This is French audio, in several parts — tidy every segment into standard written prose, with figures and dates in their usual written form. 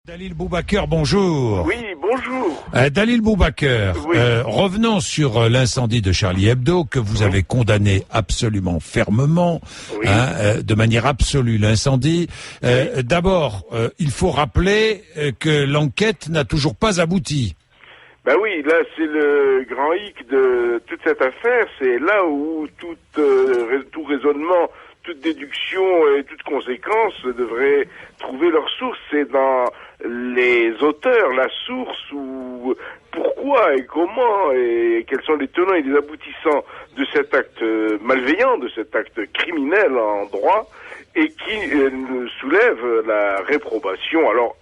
Dalil Boubaker, bonjour. Oui, bonjour. Dalil Boubaker, Oui. revenons sur l'incendie de Charlie Hebdo que vous avez condamné absolument fermement, Oui. de manière absolue l'incendie. D'abord, il faut rappeler que l'enquête n'a toujours pas abouti. Ben oui, là c'est le grand hic de toute cette affaire, c'est là où tout raisonnement, toute déduction et toute conséquence devrait trouver leur source, c'est dans les auteurs, la source ou pourquoi et comment et quels sont les tenants et les aboutissants de cet acte malveillant, de cet acte criminel en droit et qui soulève la réprobation, alors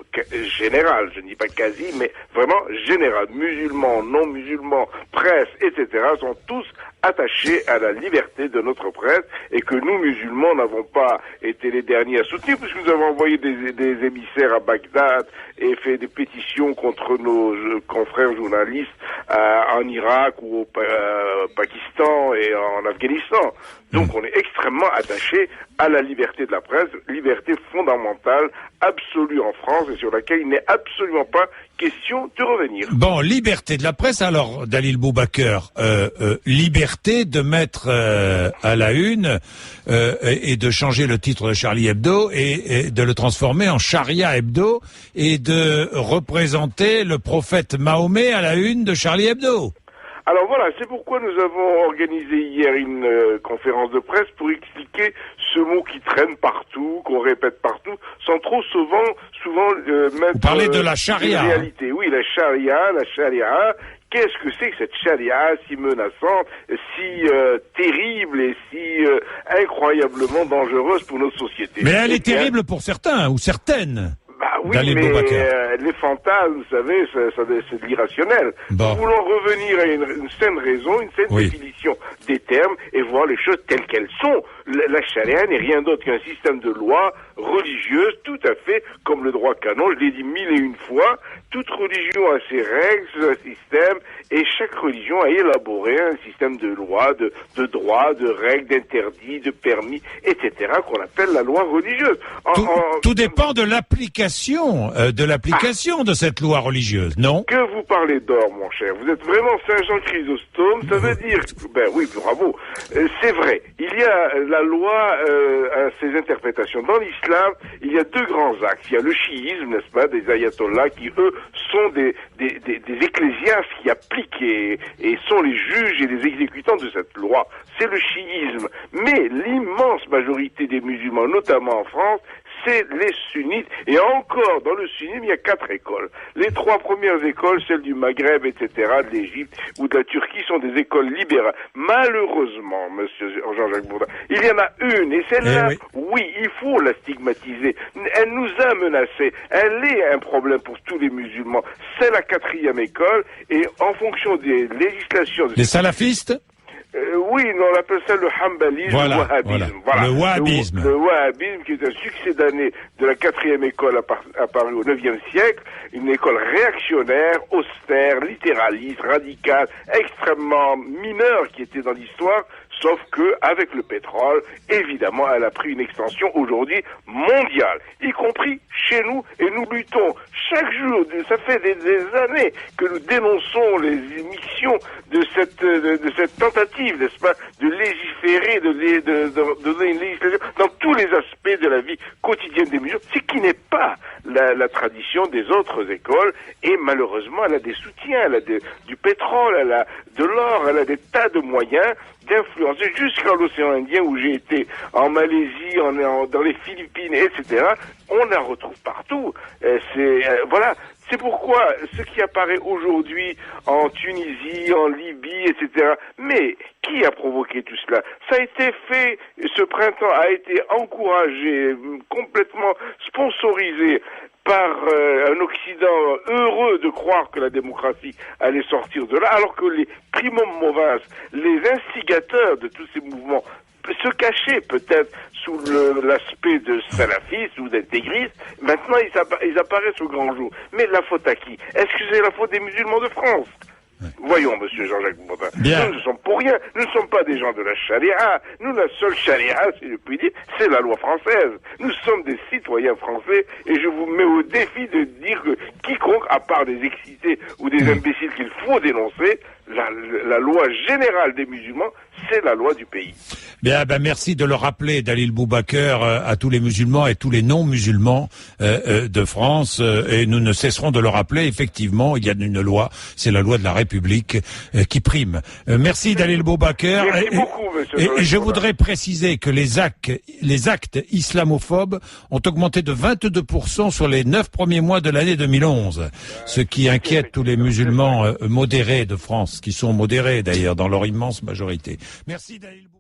générale, je ne dis pas quasi, mais vraiment générale. Musulmans, non musulmans, presse, etc. sont tous attachés à la liberté de notre presse et que nous, musulmans, n'avons pas été les derniers à soutenir puisque nous avons envoyé des émissaires à Bagdad et fait des pétitions contre nos confrères journalistes en Irak ou au Pakistan et en Afghanistan. Donc on est extrêmement attaché à la liberté de la presse, liberté fondamentale, absolue en France et sur laquelle il n'est absolument pas question de revenir. Bon, liberté de la presse, alors Dalil Boubaker, liberté de mettre à la une et de changer le titre de Charlie Hebdo et de le transformer en Charia Hebdo et de représenter le prophète Mahomet à la une de Charlie Hebdo. Alors voilà, c'est pourquoi nous avons organisé hier une conférence de presse pour expliquer ce mot qui traîne partout, qu'on répète partout, sans trop souvent mettre... Vous parlez de la charia. Réalité. Oui, la charia. Qu'est-ce que c'est que cette charia si menaçante, si terrible et si incroyablement dangereuse pour nos sociétés? Mais elle est terrible pour certains ou certaines. Bah oui, Dalil mais Boubaker. les fantasmes, vous savez, c'est de l'irrationnel. Bon. Nous voulons revenir à une saine raison, une saine définition des termes et voir les choses telles qu'elles sont. La charia n'est rien d'autre qu'un système de loi religieuse, tout à fait comme le droit canon. Je l'ai dit mille et une fois. Toute religion a ses règles, un système, et chaque religion a élaboré un système de loi, de droits, de règles, d'interdits, de permis, etc., qu'on appelle la loi religieuse. Tout dépend de l'application, de cette loi religieuse, non? Que vous parlez d'or, mon cher. Vous êtes vraiment Saint-Jean Chrysostome. Ça veut dire... Ben oui, bravo. C'est vrai. Il y a la loi à ses interprétations. Dans l'islam, il y a deux grands axes. Il y a le chiisme, n'est-ce pas, des ayatollahs qui, eux, sont des ecclésiastes qui appliquent et sont les juges et les exécutants de cette loi. C'est le chiisme. Mais l'immense majorité des musulmans, notamment en France, c'est les sunnites. Et encore, dans le sunnisme, il y a 4 écoles. Les 3 premières écoles, celles du Maghreb, etc., de l'Égypte ou de la Turquie, sont des écoles libérales. Malheureusement, monsieur Jean-Jacques Bourdin, il y en a une, et celle-là, oui, il faut la stigmatiser. Elle nous a menacés. Elle est un problème pour tous les musulmans. C'est la 4e école, et en fonction des législations... Les salafistes? Oui, on appelle ça le hanbalisme, le wahhabisme. Voilà. Le wahhabisme. Le wahhabisme, qui est un succédané de la 4e école apparue au 9e siècle, une école réactionnaire, austère, littéraliste, radicale, extrêmement mineure qui était dans l'histoire, sauf que avec le pétrole, évidemment, elle a pris une extension aujourd'hui mondiale, y compris chez nous, et nous luttons chaque jour. Ça fait des années que nous dénonçons les émissions de cette tentative, n'est-ce pas, de légiférer, de donner une législation dans tous les aspects de la vie quotidienne des musulmans, ce qui n'est pas la tradition des autres écoles, et malheureusement, elle a des soutiens, elle a du pétrole, elle a de l'or, elle a des tas de moyens d'influencer jusqu'à l'océan Indien où j'ai été, en Malaisie, dans les Philippines, etc. On la retrouve partout. Voilà. C'est pourquoi ce qui apparaît aujourd'hui en Tunisie, en Libye, etc. Mais qui a provoqué tout cela? Ça a été fait, ce printemps a été encouragé, complètement sponsorisé par un Occident heureux de croire que la démocratie allait sortir de là, alors que les primum movens, les instigateurs de tous ces mouvements, se cachaient peut-être sous l'aspect de salafistes ou d'intégristes. Maintenant, ils apparaissent au grand jour. Mais la faute à qui? Est-ce que c'est la faute des musulmans de France? Voyons, monsieur Jean-Jacques Bourdin. Bien. Nous ne sommes pour rien. Nous ne sommes pas des gens de la charia. Nous, la seule charia, si je puis dire, c'est la loi française. Nous sommes des citoyens français et je vous mets au défi de dire que quiconque, à part des excités ou des imbéciles qu'il faut dénoncer, la loi générale des musulmans, c'est la loi du pays. Bien, merci de le rappeler, Dalil Boubaker, à tous les musulmans et tous les non-musulmans de France. Et nous ne cesserons de le rappeler. Effectivement, il y a une loi, c'est la loi de la République qui prime. Merci, Dalil Boubaker. Merci beaucoup, monsieur. Et je voudrais préciser que les actes islamophobes ont augmenté de 22% sur les 9 premiers mois de l'année 2011, ce qui inquiète tous les musulmans modérés de France, qui sont modérés d'ailleurs dans leur immense majorité. Merci, Dalil Boubaker.